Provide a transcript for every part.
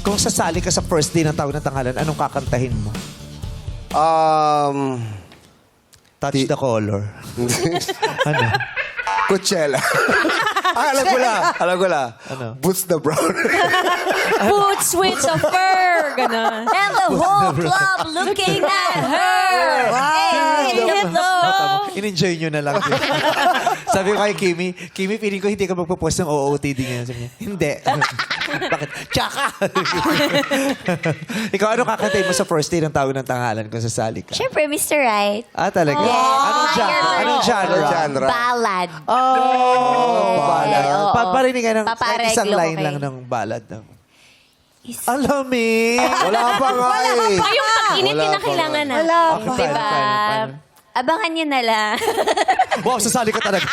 Kung sasali ka sa first day ng Tawag ng Tanghalan, anong kakantahin mo? Touch the color. Ano? Coachella. Alam ko na. Ano? Boots the Brown. Boots with a fur. Ganon. And the whole club looking at her. Hey, hello. In-enjoy nyo na lang. Sabi ko kay Kimi, feeling ko hindi ka magpo-post ng OOTD ngayon. Sabi niya, hindi. Bakit? Tsaka! Ikaw, anong kakantahin mo sa first day ng Tawag ng Tanghalan kung sasali ka? Siyempre, Mr. Right. Talaga? Anong genre? Anong genre? Ballad. Ballad. Paparinig ka ng Papareglo isang line ko lang kayo. ng ballad. Alamig! Wala pa nga eh. Yung pag-init yung nakailangan na. Wala Okay, pa. paano, paano? Abangan nyo na lang. Wow, sasali ka talaga.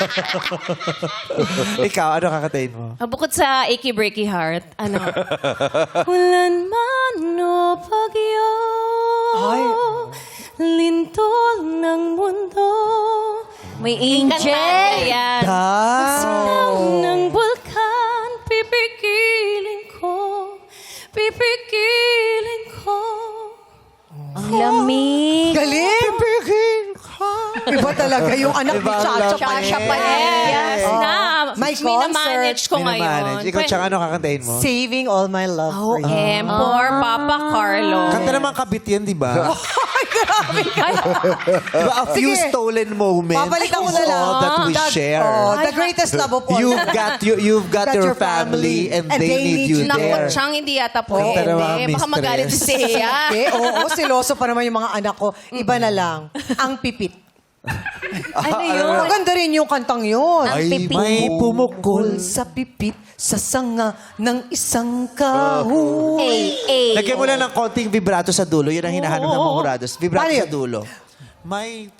Ikaw, ano kakantahin mo? Bukod sa Achy Breaky Heart, ano? Ulan man o bagyo, lintol ng mundo. May angel. Yan. Sigaw ng bulkan, pipigilin ko. Ang lamig. Galing! Iba talaga yung anak ni Chacha. Chacha pa yan. Yes, na. May Minamanage ko ngayon. Ikaw, tsaka ano kakantahin mo? Saving all my love for you. For Papa Carlo. Kanta naman kabit yan, di ba? Diba, a few Sige. stolen moments. Babalikan ko na lang. All that we share. The greatest love of all. You've got your family and they need you Naku, there. Chang, hindi yata po. Kanta na mga Baka mistress. magalit si Seiya. Oo, siloso pa naman yung mga anak ko. Iba na lang. Ang pipit. Ano yun? Maganda rin yung kantang yun. Ang pipit. May pumukol. Sa pipit, sa sanga ng isang kahon. Lagyan mo lang ng konting vibrato sa dulo. Yun ang hinahanap ng mga hurados. Vibrato Paano yun? sa dulo.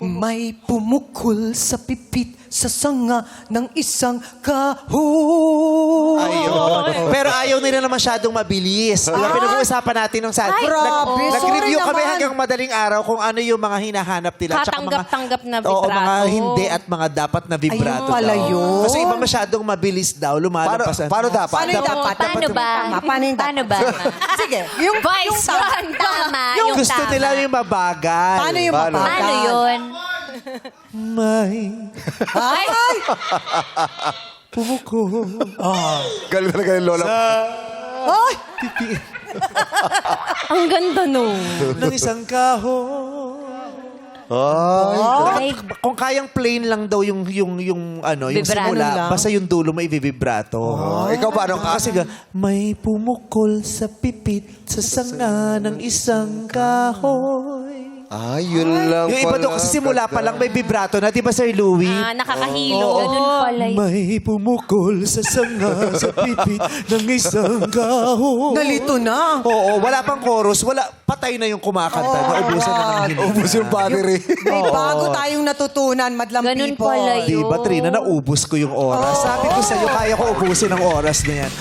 May pumukol sa pipit, sa sanga ng isang kahon. Ayun. Pero ayaw nila na masyadong mabilis. Diba, pinag-uusapan natin nung sa... grabe. Nag-review Sorry kami naman. hanggang madaling araw kung ano yung mga hinahanap nila. Tsaka Katanggap-tanggap na Oo, vibrato. mga hindi at mga dapat na vibrato. Ayun pala daw. yun. Kasi iba masyadong mabilis daw. Lumalabas. Paano dapat? Paano yung dapat? Paano ba? Paano yung Paano ba? Sige, yung Vice tama. Tama. Yung Yung gusto tama. nila yung mabagal. Paano yung mabagal? Paano yun? May Ay! pumukol. Galing talaga yung lola. Ay! Ang ganda no. ng isang kahon. Ay, Kung kayang plain lang daw yung ano, yung Vibrato simula, lang. basta yung dulo may vibrato. Ikaw ba, anong Kasi may pumukol sa pipit sa sanga ng isang kahoy. Yun lang Yung iba pala. doon kasi simula pa lang may vibrato na, di ba Sir Louie? Nakakahilo. ganun pala yun. May pumukol sa sanga sa pipit ng isang kahoy. Nalito na. Oo, wala pang chorus, patay na yung kumakanta. Naubusan na ng hininga. Ubus yung battery. May bago tayong natutunan, madlang Ganun people. pala yun. Di ba, Trina, naubos ko yung oras. Sabi ko sa'yo, kaya ko ubusin ang oras na yan.